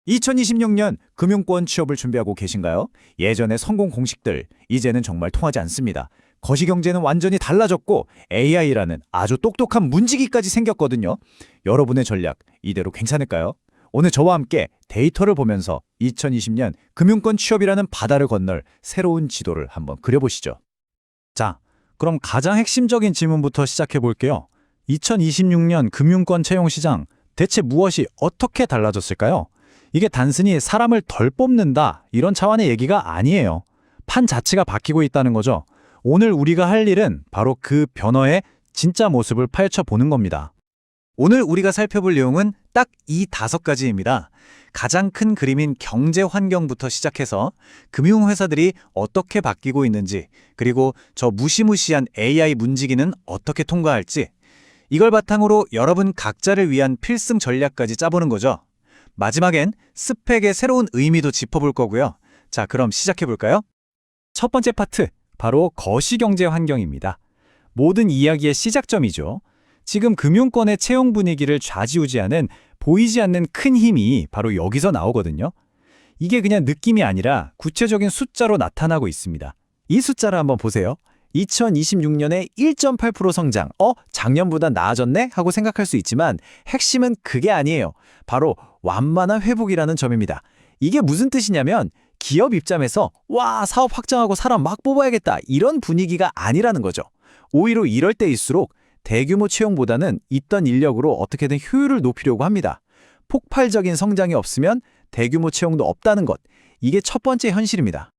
2026년 금융권 취업을 준비하고 계신가요? 예전의 성공 공식들, 이제는 정말 통하지 않습니다. 거시경제는 완전히 달라졌고 AI라는 아주 똑똑한 문지기까지 생겼거든요. 여러분의 전략, 이대로 괜찮을까요? 오늘 저와 함께 데이터를 보면서 2020년 금융권 취업이라는 바다를 건널 새로운 지도를 한번 그려보시죠. 자, 그럼 가장 핵심적인 질문부터 시작해 볼게요. 2026년 금융권 채용 시장, 대체 무엇이 어떻게 달라졌을까요? 이게 단순히 사람을 덜 뽑는다, 이런 차원의 얘기가 아니에요. 판 자체가 바뀌고 있다는 거죠. 오늘 우리가 할 일은 바로 그 변화의 진짜 모습을 파헤쳐보는 겁니다. 오늘 우리가 살펴볼 내용은 딱 이 5가지입니다. 가장 큰 그림인 경제 환경부터 시작해서 금융회사들이 어떻게 바뀌고 있는지, 그리고 저 무시무시한 AI 문지기는 어떻게 통과할지, 이걸 바탕으로 여러분 각자를 위한 필승 전략까지 짜보는 거죠. 마지막엔 스펙의 새로운 의미도 짚어볼 거고요. 자, 그럼 시작해볼까요? 첫 번째 파트, 바로 거시경제 환경입니다. 모든 이야기의 시작점이죠. 지금 금융권의 채용 분위기를 좌지우지하는 보이지 않는 큰 힘이 바로 여기서 나오거든요. 이게 그냥 느낌이 아니라 구체적인 숫자로 나타나고 있습니다. 이 숫자를 한번 보세요. 2026년에 1.8% 성장, 작년보다 나아졌네? 하고 생각할 수 있지만 핵심은 그게 아니에요. 바로 완만한 회복이라는 점입니다. 이게 무슨 뜻이냐면 기업 입장에서 와, 사업 확장하고 사람 막 뽑아야겠다, 이런 분위기가 아니라는 거죠. 오히려 이럴 때일수록 대규모 채용보다는 있던 인력으로 어떻게든 효율을 높이려고 합니다. 폭발적인 성장이 없으면 대규모 채용도 없다는 것, 이게 첫 번째 현실입니다.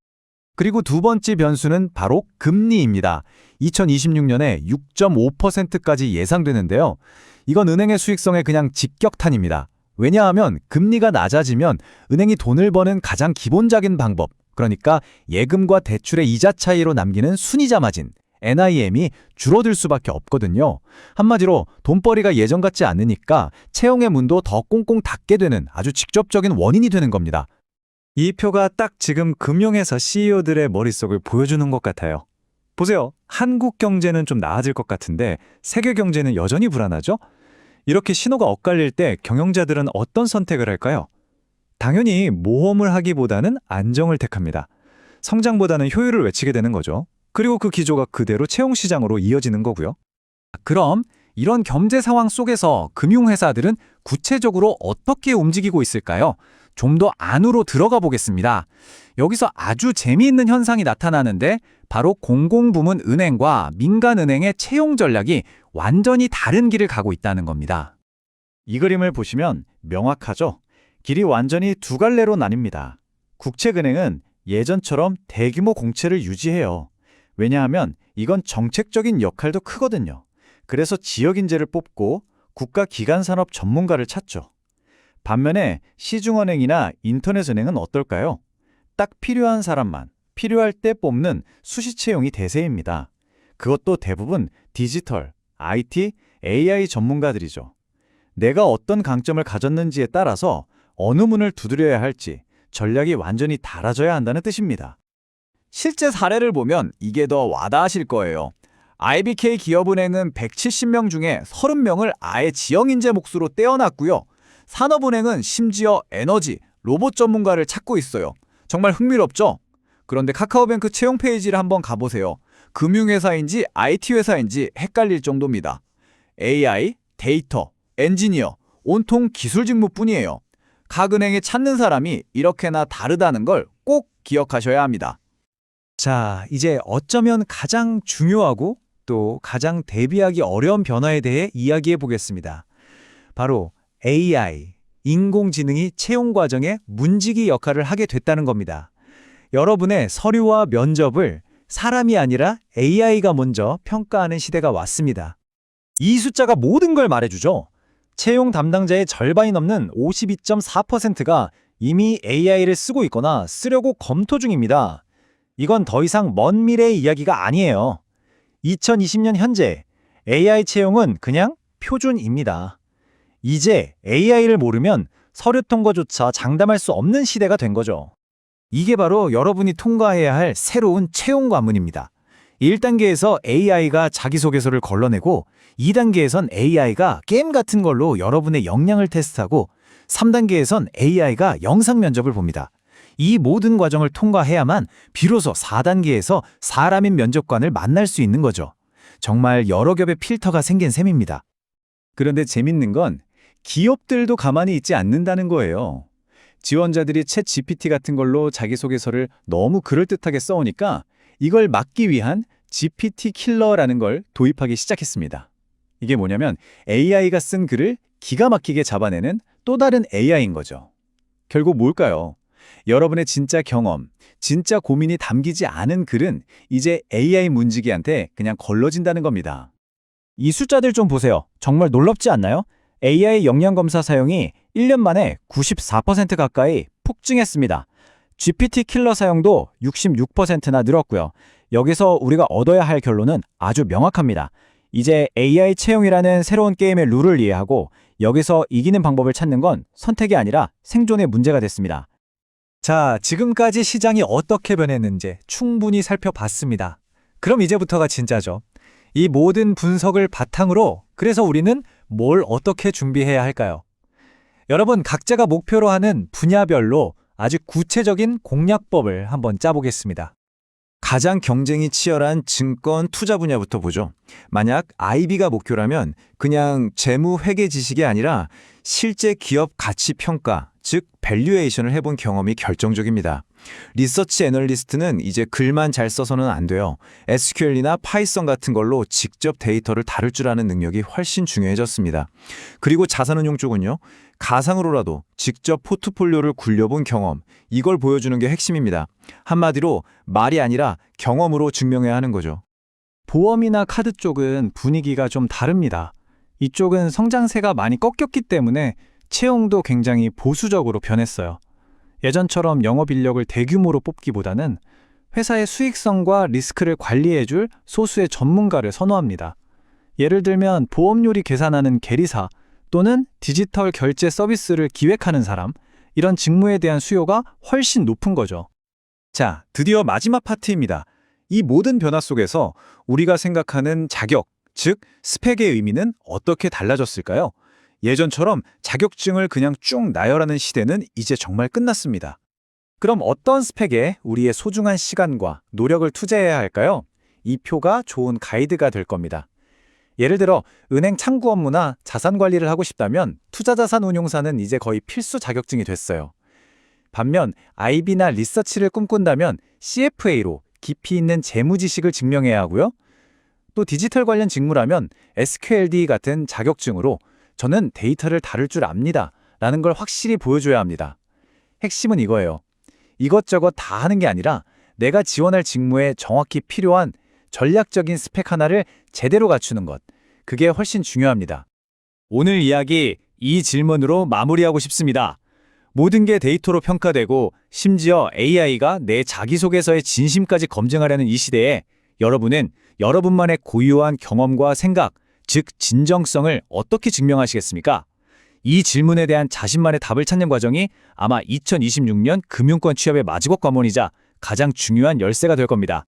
그리고 두 번째 변수는 바로 금리입니다. 2026년에 6.5%까지 예상되는데요. 이건 은행의 수익성에 그냥 직격탄입니다. 왜냐하면 금리가 낮아지면 은행이 돈을 버는 가장 기본적인 방법, 그러니까 예금과 대출의 이자 차이로 남기는 순이자 마진, NIM이 줄어들 수밖에 없거든요. 한마디로 돈벌이가 예전 같지 않으니까 채용의 문도 더 꽁꽁 닫게 되는 아주 직접적인 원인이 되는 겁니다. 이 표가 딱 지금 금융회사 CEO들의 머릿속을 보여주는 것 같아요. 보세요. 한국 경제는 좀 나아질 것 같은데 세계 경제는 여전히 불안하죠? 이렇게 신호가 엇갈릴 때 경영자들은 어떤 선택을 할까요? 당연히 모험을 하기보다는 안정을 택합니다. 성장보다는 효율을 외치게 되는 거죠. 그리고 그 기조가 그대로 채용 시장으로 이어지는 거고요. 그럼 이런 경제 상황 속에서 금융회사들은 구체적으로 어떻게 움직이고 있을까요? 좀 더 안으로 들어가 보겠습니다. 여기서 아주 재미있는 현상이 나타나는데 바로 공공부문 은행과 민간은행의 채용 전략이 완전히 다른 길을 가고 있다는 겁니다. 이 그림을 보시면 명확하죠? 길이 완전히 두 갈래로 나뉩니다. 국책은행은 예전처럼 대규모 공채를 유지해요. 왜냐하면 이건 정책적인 역할도 크거든요. 그래서 지역인재를 뽑고 국가기관산업 전문가를 찾죠. 반면에 시중은행이나 인터넷은행은 어떨까요? 딱 필요한 사람만 필요할 때 뽑는 수시 채용이 대세입니다. 그것도 대부분 디지털, IT, AI 전문가들이죠. 내가 어떤 강점을 가졌는지에 따라서 어느 문을 두드려야 할지 전략이 완전히 달라져야 한다는 뜻입니다. 실제 사례를 보면 이게 더 와닿으실 거예요. IBK 기업은행은 170명 중에 30명을 아예 지역인재 몫으로 떼어놨고요. 산업은행은 심지어 에너지, 로봇 전문가를 찾고 있어요. 정말 흥미롭죠? 그런데 카카오뱅크 채용 페이지를 한번 가보세요. 금융회사인지 IT 회사인지 헷갈릴 정도입니다. AI, 데이터, 엔지니어, 온통 기술 직무뿐이에요. 각 은행에 찾는 사람이 이렇게나 다르다는 걸 꼭 기억하셔야 합니다. 자, 이제 어쩌면 가장 중요하고 또 가장 대비하기 어려운 변화에 대해 이야기해 보겠습니다. 바로 AI, 인공지능이 채용 과정에 문지기 역할을 하게 됐다는 겁니다. 여러분의 서류와 면접을 사람이 아니라 AI가 먼저 평가하는 시대가 왔습니다. 이 숫자가 모든 걸 말해주죠. 채용 담당자의 절반이 넘는 52.4%가 이미 AI를 쓰고 있거나 쓰려고 검토 중입니다. 이건 더 이상 먼 미래의 이야기가 아니에요. 2020년 현재 AI 채용은 그냥 표준입니다. 이제 AI를 모르면 서류 통과조차 장담할 수 없는 시대가 된 거죠. 이게 바로 여러분이 통과해야 할 새로운 채용 관문입니다. 1단계에서 AI가 자기소개서를 걸러내고 2단계에선 AI가 게임 같은 걸로 여러분의 역량을 테스트하고 3단계에선 AI가 영상 면접을 봅니다. 이 모든 과정을 통과해야만 비로소 4단계에서 사람인 면접관을 만날 수 있는 거죠. 정말 여러 겹의 필터가 생긴 셈입니다. 그런데 재밌는 건 기업들도 가만히 있지 않는다는 거예요. 지원자들이 챗 GPT 같은 걸로 자기소개서를 너무 그럴듯하게 써오니까 이걸 막기 위한 GPT 킬러라는 걸 도입하기 시작했습니다. 이게 뭐냐면 AI가 쓴 글을 기가 막히게 잡아내는 또 다른 AI인 거죠. 결국 뭘까요? 여러분의 진짜 경험, 진짜 고민이 담기지 않은 글은 이제 AI 문지기한테 그냥 걸러진다는 겁니다. 이 숫자들 좀 보세요. 정말 놀랍지 않나요? AI 역량검사 사용이 1년 만에 94% 가까이 폭증했습니다. GPT 킬러 사용도 66%나 늘었고요. 여기서 우리가 얻어야 할 결론은 아주 명확합니다. 이제 AI 채용이라는 새로운 게임의 룰을 이해하고 여기서 이기는 방법을 찾는 건 선택이 아니라 생존의 문제가 됐습니다. 자, 지금까지 시장이 어떻게 변했는지 충분히 살펴봤습니다. 그럼 이제부터가 진짜죠. 이 모든 분석을 바탕으로 그래서 우리는 뭘 어떻게 준비해야 할까요? 여러분, 각자가 목표로 하는 분야별로 아주 구체적인 공략법을 한번 짜보겠습니다. 가장 경쟁이 치열한 증권 투자 분야부터 보죠. 만약 IB가 목표라면 그냥 재무 회계 지식이 아니라 실제 기업 가치 평가, 즉 밸류에이션을 해본 경험이 결정적입니다. 리서치 애널리스트는 이제 글만 잘 써서는 안 돼요. SQL이나 파이썬 같은 걸로 직접 데이터를 다룰 줄 아는 능력이 훨씬 중요해졌습니다. 그리고 자산운용 쪽은요. 가상으로라도 직접 포트폴리오를 굴려본 경험, 이걸 보여주는 게 핵심입니다. 한마디로 말이 아니라 경험으로 증명해야 하는 거죠. 보험이나 카드 쪽은 분위기가 좀 다릅니다. 이쪽은 성장세가 많이 꺾였기 때문에 채용도 굉장히 보수적으로 변했어요. 예전처럼 영업 인력을 대규모로 뽑기보다는 회사의 수익성과 리스크를 관리해줄 소수의 전문가를 선호합니다. 예를 들면 보험료리 계산하는 계리사 또는 디지털 결제 서비스를 기획하는 사람, 이런 직무에 대한 수요가 훨씬 높은 거죠. 자, 드디어 마지막 파트입니다. 이 모든 변화 속에서 우리가 생각하는 자격, 즉 스펙의 의미는 어떻게 달라졌을까요? 예전처럼 자격증을 그냥 쭉 나열하는 시대는 이제 정말 끝났습니다. 그럼 어떤 스펙에 우리의 소중한 시간과 노력을 투자해야 할까요? 이 표가 좋은 가이드가 될 겁니다. 예를 들어 은행 창구 업무나 자산 관리를 하고 싶다면 투자자산운용사는 이제 거의 필수 자격증이 됐어요. 반면 IB나 리서치를 꿈꾼다면 CFA로 깊이 있는 재무 지식을 증명해야 하고요. 또 디지털 관련 직무라면 SQLD 같은 자격증으로 저는 데이터를 다룰 줄 압니다 라는 걸 확실히 보여줘야 합니다. 핵심은 이거예요. 이것저것 다 하는 게 아니라 내가 지원할 직무에 정확히 필요한 전략적인 스펙 하나를 제대로 갖추는 것. 그게 훨씬 중요합니다. 오늘 이야기 이 질문으로 마무리하고 싶습니다. 모든 게 데이터로 평가되고 심지어 AI가 내 자기소개서의 진심까지 검증하려는 이 시대에 여러분은 여러분만의 고유한 경험과 생각, 즉 진정성을 어떻게 증명하시겠습니까? 이 질문에 대한 자신만의 답을 찾는 과정이 아마 2026년 금융권 취업의 마지막 관문이자 가장 중요한 열쇠가 될 겁니다.